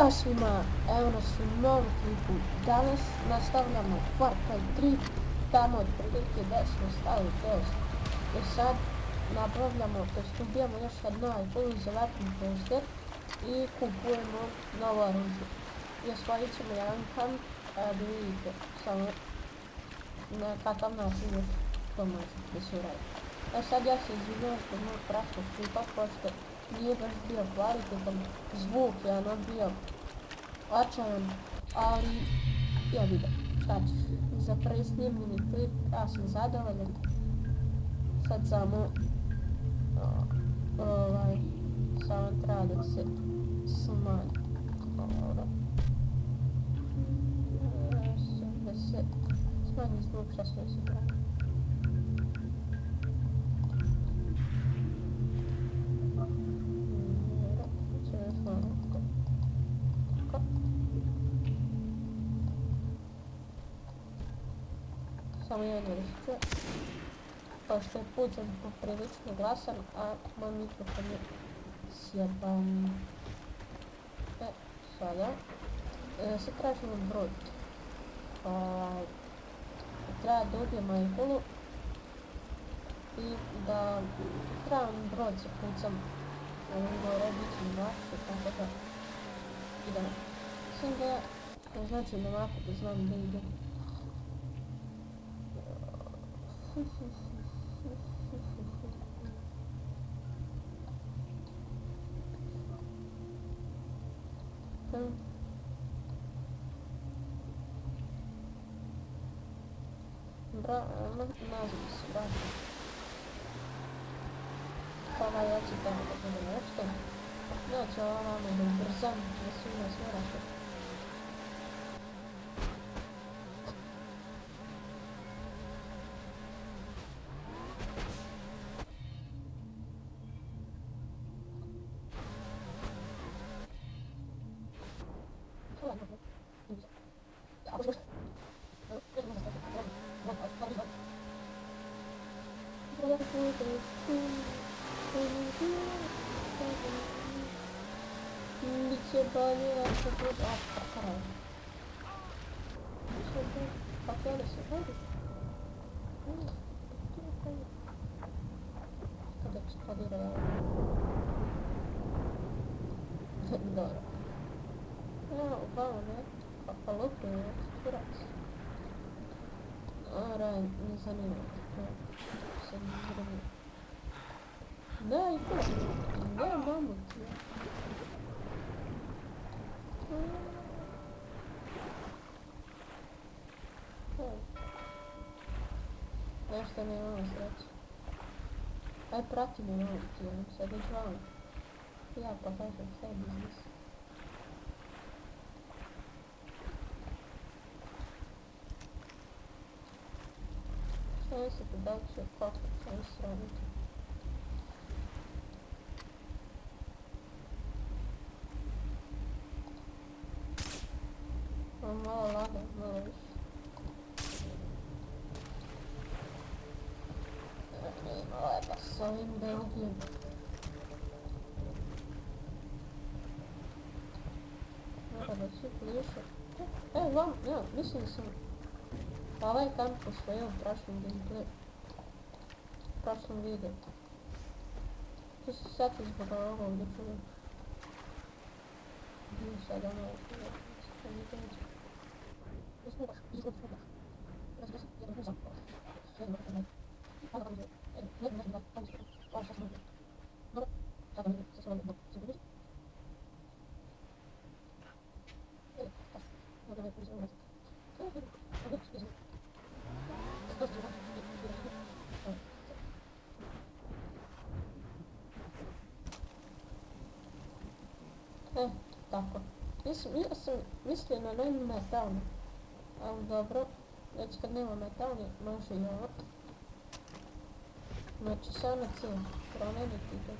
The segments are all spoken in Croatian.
Ćao svima, evo nas u novom klipu. Danas nastavljamo Far Cry 3, tamo od prilike gdje smo stali, jer sad nabavljamo, ubijamo još jedno iPhone za Weapon Poster i kupujemo novo oružje. I osvojit ćemo jedan kamp, da vidite samo na kakav način još to može da se uradi. Sad ja se izvinjam zbog mojeg prašnog klipa, pošto nije baš bio kvalitetan zvuk, je bio očajan, ali ja vidim, šta ćeš. Za prvi snimljeni klip ja sam zadovoljan. Sad samo samo treba da se smanji. Da se smanji zvuk, šta smo se pravi. Samo jedno da se čuje, pošto je pucan poprilično glasan, a moj mikrofon je sjeban. Sada sad tražimo brod. Treba da ubijemo Ihulu i da trebam brod za pucam. Gore bit će mi lakše, tako da idemo. Sam da znači na mapu da znam da idem. Nazvi se vraća. Hvala, ja ću tamo da bude nešto. Znači ovamo da ubrzam, da svima sve vraća. Biće bolje ako bude kraj. Kako da se radi? Kada eksplodira ovo. Dobro. Evo, ovamo ne. Pa lupi je kurac. Ne zanima me. Se ne zanima. Da, i kurac. Da, mamut. Nešto ne imamo sreće. Aj, prati me malo ti, sad je žao. Ja pa kažem šta je biznis. Šta mislite da li će koliko će mi sraditi? Malo laga, malo više. Malo je pa s ovim Belgijem. Mora da svi pliše. Ja, mislim da sam ovaj kamp osvojio u prošlom gameplayu. U prošlom videu. To se sad zbog ovoga ovdje čujem. Bio sad ono ovdje. Tako. Ja sam mislio na novim metalni, ali dobro, već kad nema metalni, može i ovo. Znači samo cilj, promeniti to.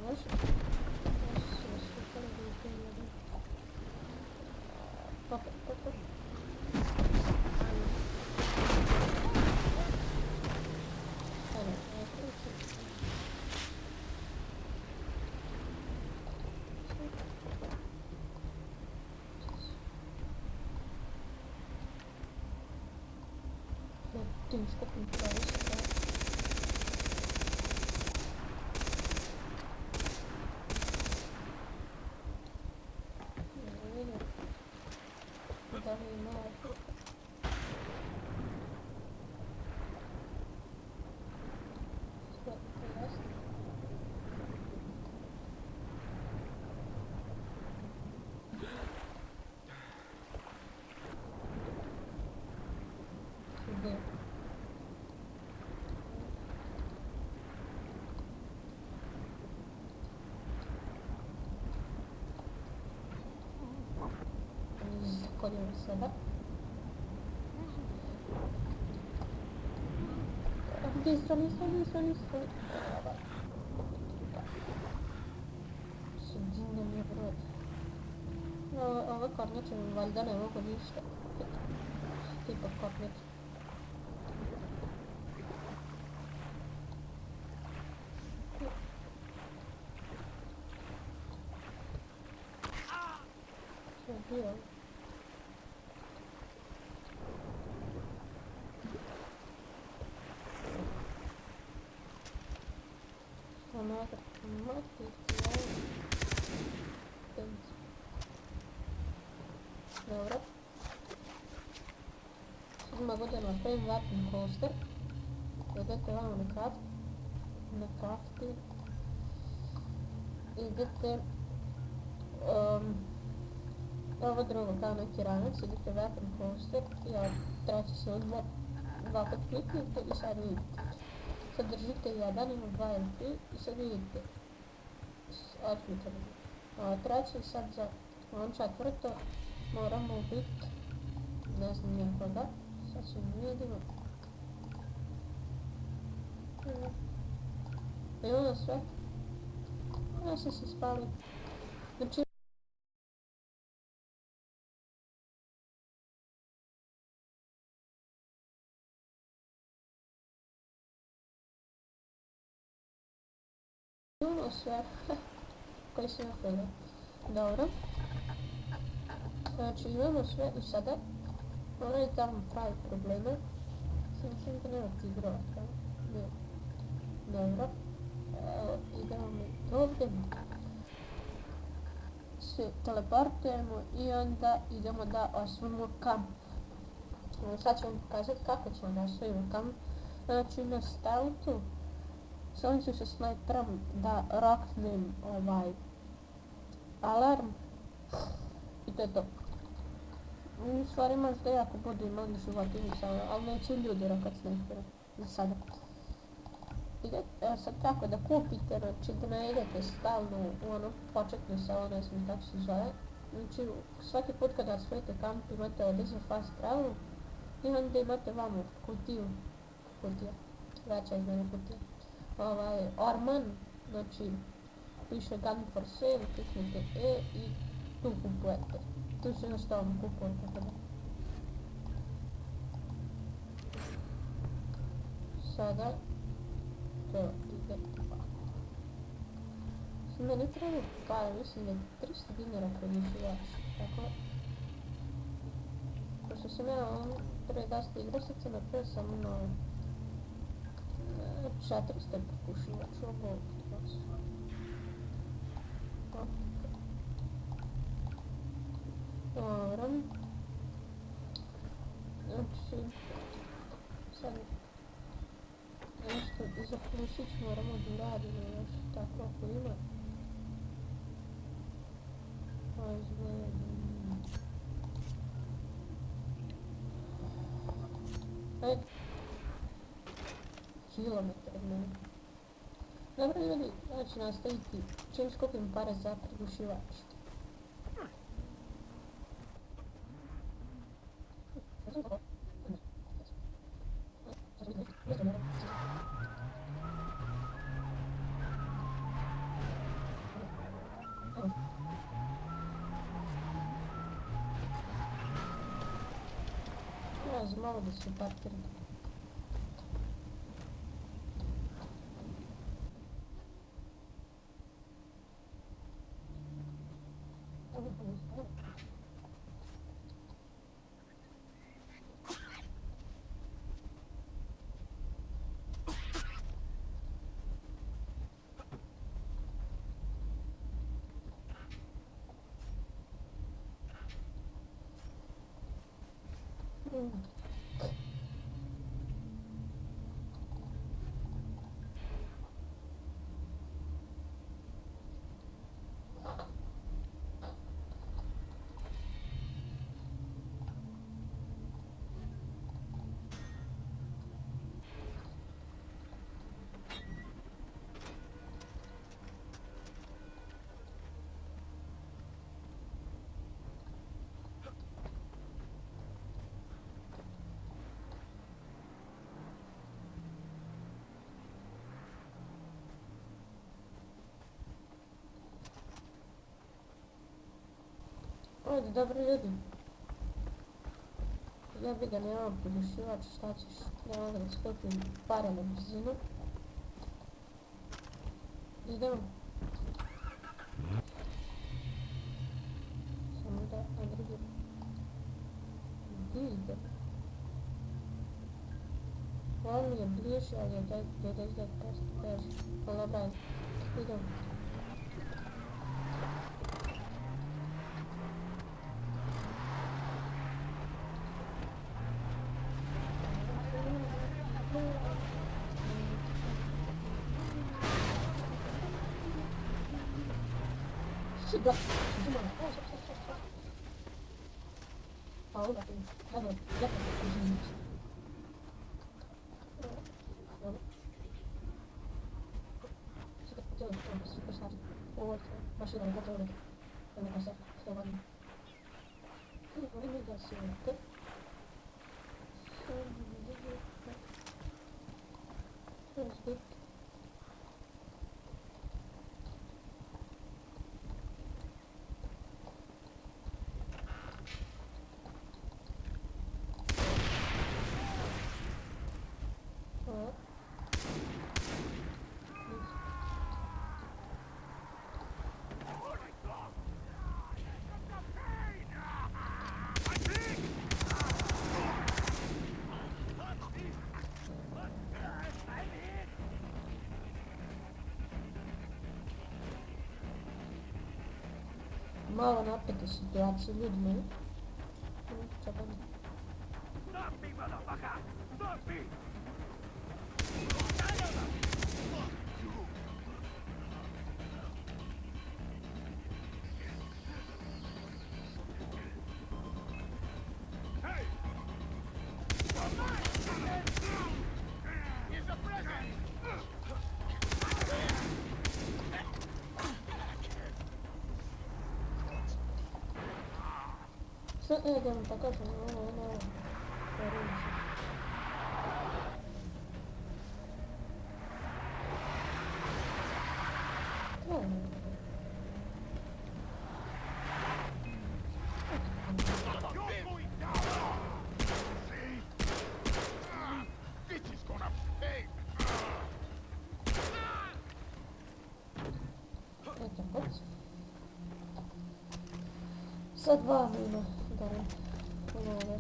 Može se naslikali da je to jedan. Papa. teško kontrolisati. Ne vidim da li ima ovdje. Sve to jasno. Gdje? Zakoljemo sada. Nisu. Sudina mi je brod. Ove kornjače valjda ne mogu ništa. Tipa kornjače. Što je bio? Dobro. Sad mogu da napravim weapon holster. Idete vamo na crafting. Idete ovo drugo kao neki ranac, idete weapon holster i treći se dva put kliknite i sad vidite. Sad držite jedan, ima 2 ili 3 i sad vidite. Otmite mi. Treći sad za on četvrto moramo ubiti, ne znam nijekoga, sad ćemo vidimo. Imamo sve. Ja sam se spalio. Znači imamo sve. Koji se napravio. Dobro. Znači imamo sve i sada onaj tamo pravi probleme. Mislim da nema ti brojaka. Ne. Dobro. Idemo mi ovdje. Se teleportujemo i onda idemo da osvojimo kamp. Sad ću vam pokazati kako ćemo da osvojimo kamp. Znači na stealthu s ću se snajperom da roknem alarm i to je to. U stvari možda jako budu imali životinjica, ali neće ljudi rokat snajperom za sada. Sad kako da kupite, znači da ne idete stalno u ono početno selo, ne znam kako se zove. Znači svaki put kada osvojite kamp imate ovdje za fast travel i onda imate vamo kutija, veća izmena kutija. Orman, znači piše gun for sale, kliknite E i tu kupujete. Tu se jednostavno kupuje tako da. Sada to ide ovako. Meni treba pare, mislim da je 300 dinara previšivač, tako. Pošto sam ja pre dosta igrasica, napravio sam ono 400 prekušivač, ovo dobro. Znači, sad nešto za plusić moramo da uradimo još tako ako ima. Kilometar od mene. Dobro ljudi, ja ću nastaviti čim skupim pare za prigušivač. Ja znam malo da se parkiram. Ajde, dobri ljudi. Ja bi ga nemam podušivač, šta ćeš? Nemam da skupim pare na brzinu. Idemo. Samo da na drugi... Gdje ide? On mi je bliže, ali je da ide teže. Ali dobra, idemo. Sida! Gimana? Oh, stop. Oh, udah ini. Jangan. Besar. Oh, masih dalam kota udah. Dalam pasar. Sekarang. Ini enggak sih. Terus good. Malo napete situacije ljudima. Čekam. Stop me, motherfucker! Stop me! Hey! Here's a present! Sad ne idem pa kažem, ono, You're going down! See? This is gonna pay! eto, hoć. Sa 2 mina, barem. Ono, ne.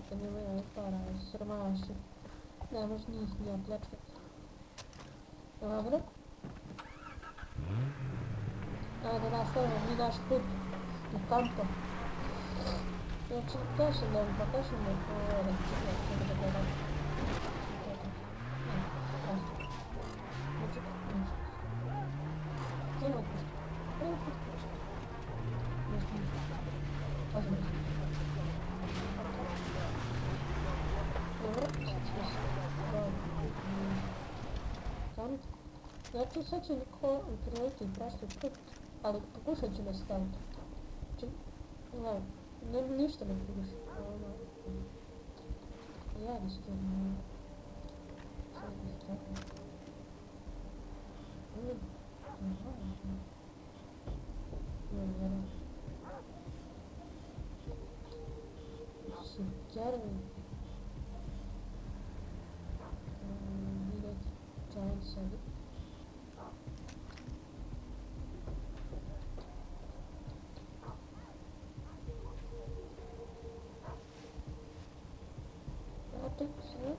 To nie moja para, srmaši. Ne možeš njih nije pljačkati. Dobro. Ajde, nastavimo mi naš put u kampo. Znači, kažem da mi pokažem da ovo da gledam. Znači sad će niko krenuti prošli put, ali pokušat ću nastaviti. Znači, ništa ne pokušam. Ja jednostavno... Сукеры. Видать, giant сады. Точно.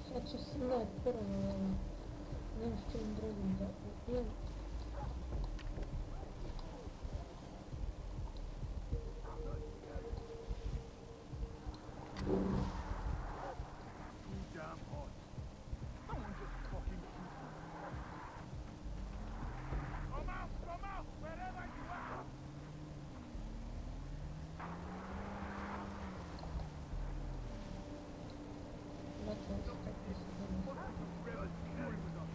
Sad će se prvo, nema s čim drugim da ubijem. You damn hot. Someone just fucking shoot me. Come out, wherever you are. Dakle, tako se nema. Rebels screwing with us.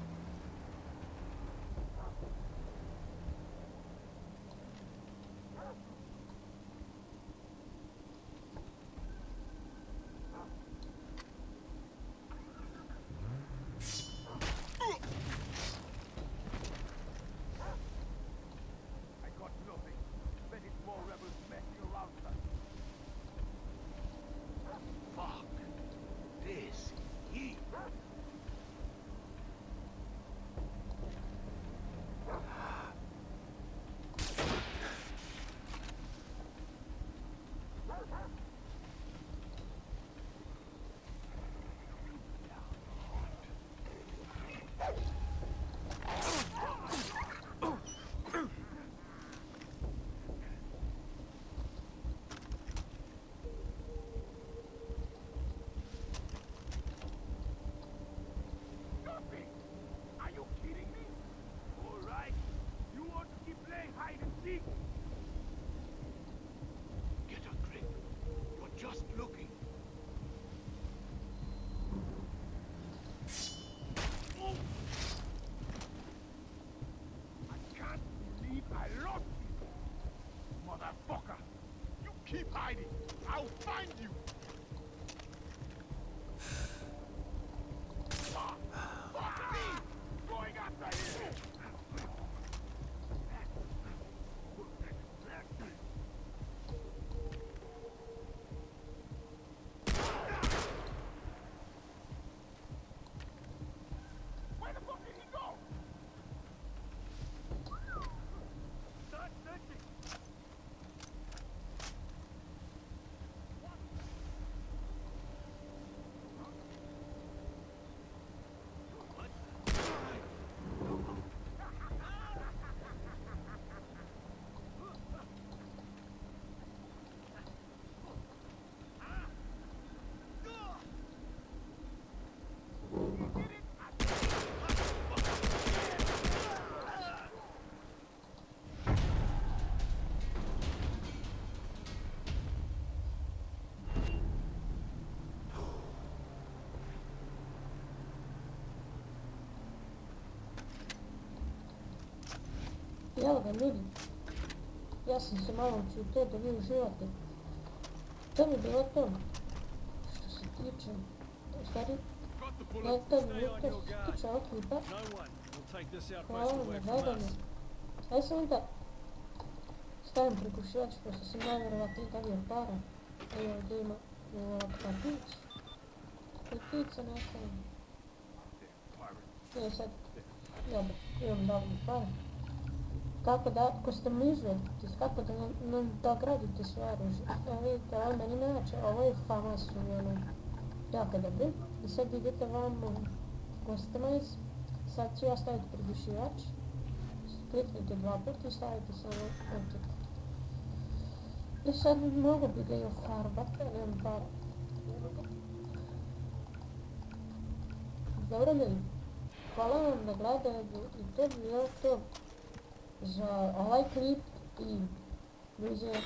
I got nothing. Bet it's more rebels messing around with us. Fuck. This heat. Nothing. Are you kidding me? All right. You want to keep playing hide and seek? Get a grip. You're just looking. Oh. I can't believe I lost you. Motherfucker. You keep hiding. I'll find you. Ah, fuck me! Going after you! Where the fuck did he go? Start searching! Evo ga ljudi, ja sam se malo učutio da vi uživate. To bi bilo to, što se tiče, u stvari, Got the ne bullet. to bi Stay bilo on to your što se guard. tiče ovog klipa. No one will take this Hvala outpost vam away na from gledanju. us. Ajde samo da stavim prekušivač, pošto sam najvjerovatniji davio para. Evo ovdje ima kartić. Kartica neka. Ne sad, dobro, imam davno para. Kako da, ako ste mi izvedite, kako da da gradite sve oružje. Evo vidite, ovo meni inače, ovo je famas u njenu. Jako dobri. I sad idete vam u Customize. Sad ću ja staviti prigušivač. Kliknite dva puta i stavite samo očet. I sad mogu bi ga i ofarbati, ali nemam para. Dobro ljudi, hvala vam na gledanju i to bi bilo to za ovaj klip i viđenje.